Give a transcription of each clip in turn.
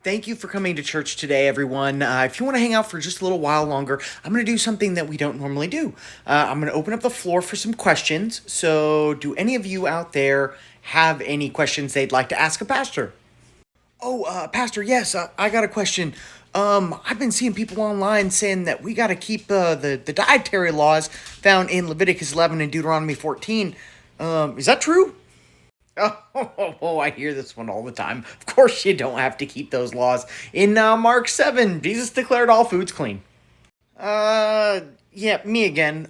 Thank you for coming to church today, everyone. If you want to hang out for just a little while longer, I'm going to do something that we don't normally do. I'm going to open up the floor for some questions. So, do any of you out there have any questions they'd like to ask a pastor? Oh, Pastor, yes, I got a question. I've been seeing people online saying that we got to keep the dietary laws found in Leviticus 11 and Deuteronomy 14. Is that true? Oh, I hear this one all the time. Of course, you don't have to keep those laws. In Mark 7, Jesus declared all foods clean. Yeah, me again.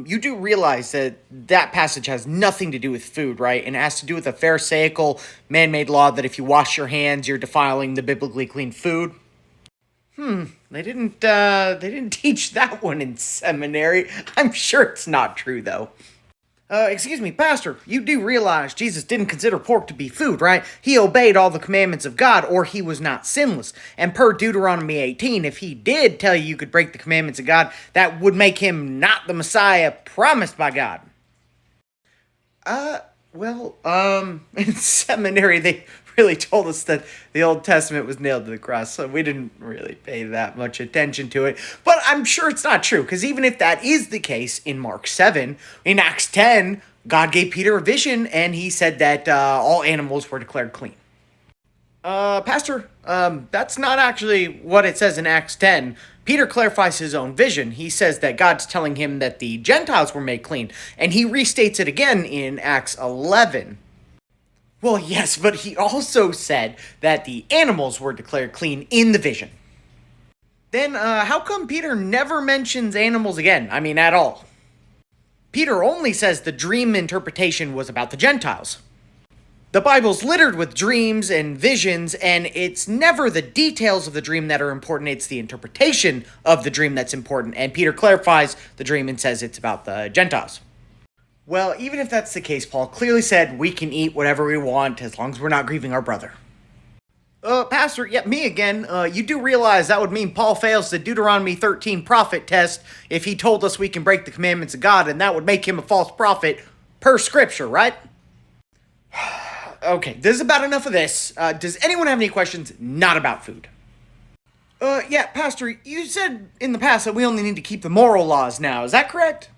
You do realize that that passage has nothing to do with food, right? And it has to do with a Pharisaical, man-made law that if you wash your hands, you're defiling the biblically clean food. They didn't teach that one in seminary. I'm sure it's not true, though. Excuse me, Pastor, you do realize Jesus didn't consider pork to be food, right? He obeyed all the commandments of God, or he was not sinless. And per Deuteronomy 18, if he did tell you could break the commandments of God, that would make him not the Messiah promised by God. In seminary, they really told us that the Old Testament was nailed to the cross, so we didn't really pay that much attention to it. But I'm sure it's not true, because even if that is the case in Mark 7, in Acts 10, God gave Peter a vision, and he said that all animals were declared clean. Pastor, that's not actually what it says in Acts 10. Peter clarifies his own vision. He says that God's telling him that the Gentiles were made clean, and he restates it again in Acts 11. Well, yes, but he also said that the animals were declared clean in the vision. Then, how come Peter never mentions animals again? I mean, at all. Peter only says the dream interpretation was about the Gentiles. The Bible's littered with dreams and visions, and it's never the details of the dream that are important, it's the interpretation of the dream that's important, and Peter clarifies the dream and says it's about the Gentiles. Well, even if that's the case, Paul clearly said we can eat whatever we want as long as we're not grieving our brother. Pastor, me again. You do realize that would mean Paul fails the Deuteronomy 13 prophet test if he told us we can break the commandments of God, and that would make him a false prophet per scripture, right? Okay, this is about enough of this. Does anyone have any questions not about food? Pastor, you said in the past that we only need to keep the moral laws now. Is that correct?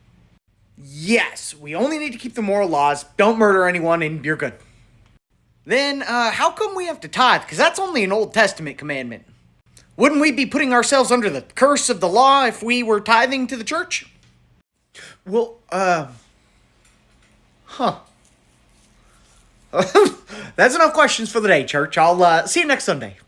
Yes, we only need to keep the moral laws. Don't murder anyone and you're good. Then, how come we have to tithe? Because that's only an Old Testament commandment. Wouldn't we be putting ourselves under the curse of the law if we were tithing to the church? Well, That's enough questions for the day, church. I'll see you next Sunday.